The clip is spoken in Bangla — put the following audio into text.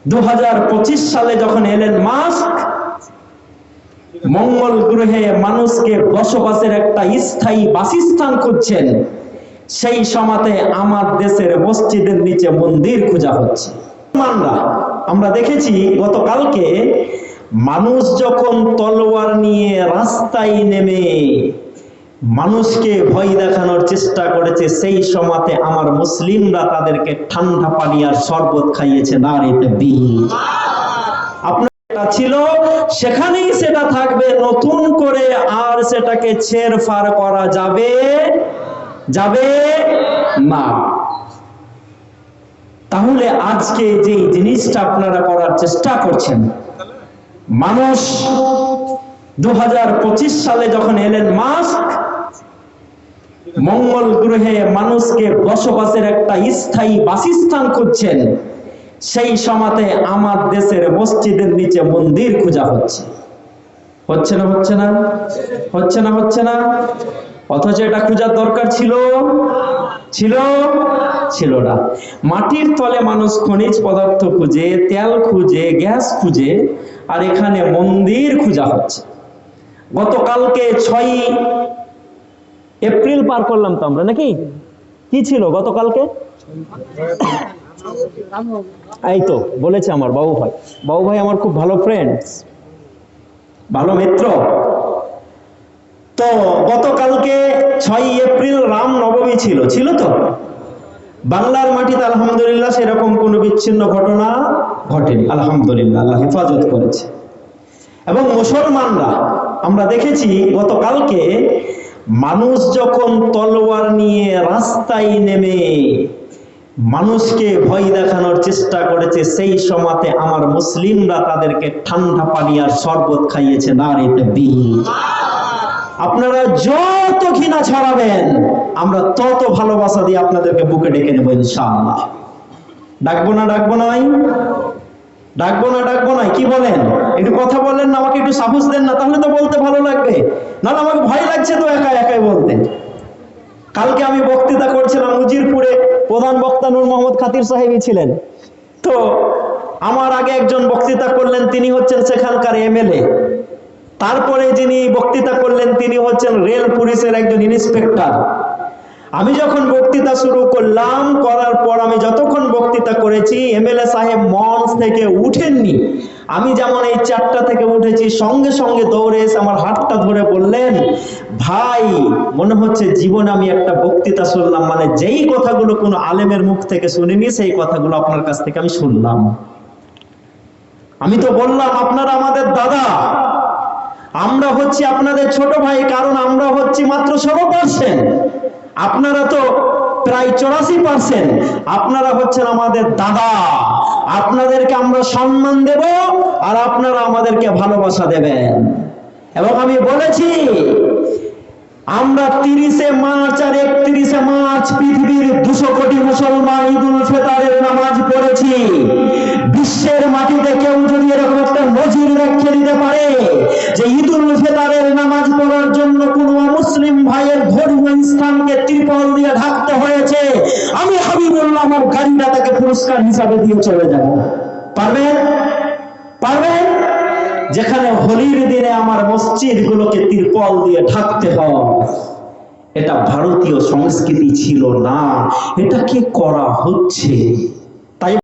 2025 সালে যখন এলেন মাস্ক মঙ্গল গ্রহে মানুষকে বসবাসের একটা স্থায়ী বাসস্থান খুঁজছেন, সেই সময়তে আমার দেশের মসজিদের নিচে মন্দির খোঁজা হচ্ছে। আমরা দেখেছি গতকালকে মানুষ যখন তলোয়ার নিয়ে রাস্তায় নেমে মানুষকে ভয় দেখানোর চেষ্টা করেছে, সেই সময়তে আমার মুসলিমরা তাদেরকে ঠান্ডা পানি আর শরবত খাইয়েছে। নারে তাকবীর। আপনার ছিল সেখানেই সেটা থাকবে, নতুন করে আর সেটাকে ছেড়ফাড় করা যাবে না। তাহলে আজকে যে জিনিসটা আপনারা করার চেষ্টা করছেন, মানুষ 2025 সালে যখন এলেন মাস্ক মঙ্গল গ্রহে মানুষকে বসবাসের একটা স্থায়ী বাসস্থান খুঁজছেন, সেই সময়তে আমার দেশের মসজিদের নিচে মন্দির খোঁজা হচ্ছে। হচ্ছে না? অথচ এটা খোঁজার দরকার ছিল না। মাটির তলে মানুষ খনিজ পদার্থ খুঁজে, তেল খুঁজে, গ্যাস খুঁজে, আর এখানে মন্দির খোঁজা হচ্ছে। গতকালকে 6 এপ্রিল পার করলাম তো আমরা, নাকি কি ছিল গতকালকে? এই তো বলেছে আমার বাবু ভাই আমার খুব ভালো ফ্রেন্ডস, ভালো মিত্র। তো গতকালকে 6 এপ্রিল রাম নবমী ছিল তো বাংলার মাটিতে। আলহামদুলিল্লাহ সেরকম কোনো বিচ্ছিন্ন ঘটনা ঘটেনি, আলহামদুলিল্লাহ, আল্লাহ হেফাজত করেছে। এবং মুসলমানরা আমরা দেখেছি গতকালকে মানুষ যখন তলোয়ার নিয়ে রাস্তায় নেমে মানুষকে ভয় দেখানোর চেষ্টা করেছে, সেই সময়তে আমার মুসলিমরা তাদেরকে ঠান্ডা পানি আর শরবত খাইয়েছে। নারে তাকবীর। আপনারা যত ঘৃণা ছড়াবেন আমরা তত ভালোবাসা দিয়ে আপনাদেরকে বুকে ডেকে নেব ইনশাআল্লাহ। ডাকবো না কি বলেন? একটু কথা বলেন না, আমাকে একটু সাহস দেন না, তাহলে তো বলতে ভালো লাগবে। না আমাকে ভয় লাগছে তো একাই বলতে। কালকে আমি বক্তৃতা করছিলাম উজিরপুরে, প্রধান বক্তা নূর মোহাম্মদ খাতির সাহেবই ছিলেন। তো আমার আগে একজন বক্তৃতা করলেন, তিনি হচ্ছেন সেখানকার এমএলএ। তারপরে যিনি বক্তৃতা করলেন তিনি হচ্ছেন রেল পুলিশের একজন ইন্সপেক্টর। আমি যখন বক্তৃতা শুরু করলাম, করার পর আমি যতক্ষণ বক্তৃতা করেছি এমএলএ সাহেব মঞ্চ থেকে উঠেননি। আমি যেমন এই 4টা থেকে উঠেছি, সঙ্গে সঙ্গে দৌড়ে এসে আমার হাতটা ধরে বললেন, ভাই মনে হচ্ছে জীবনে আমি একটা বক্তৃতা শুনলাম, মানে যেই কথাগুলো কোনো আলেমের মুখ থেকে শুনিনি সেই কথাগুলো আপনার কাছ থেকে আমি শুনলাম। আমি তো বললাম আপনারা আমাদের দাদা, আমরা হচ্ছি আপনাদের ছোট ভাই, কারণ আমরা হচ্ছি মাত্র 16%, আপনারা তো প্রায় 84%। আপনারা হচ্ছেন আমাদের দাদা, আপনাদেরকে আমরা সম্মান দেব আর আপনারা আমাদেরকে ভালোবাসা দেবেন। এবং আমি বলেছি আমরা 30শে মার্চ আর 31শে মার্চ পৃথিবীর 200 কোটি মুসলমান ঈদুল ফিতরের নামাজ পড়েছি। বিশ্বের মাটিতে কেউ যদি এরকম একটা নজির রেখে দিতে পারে যে ঈদুল ফিতরের নামাজ পড়ার জন্য কোনো মুসলিম ভাইয়ের ধর্মীয় স্থানকে ত্রিপল দিয়ে ঢাকতে হয়েছে, আমি হাবিবুল্লাহ আমার গাড়িটা তাকে পুরস্কার হিসাবে দিয়ে চলে যাব। পারবেন? যেখানে হোলির দিনে আমার মসজিদগুলোকে ত্রিপল দিয়ে ঢাকতে হয়, এটা ভারতীয় সংস্কৃতি ছিল না, এটাকে করা হচ্ছে।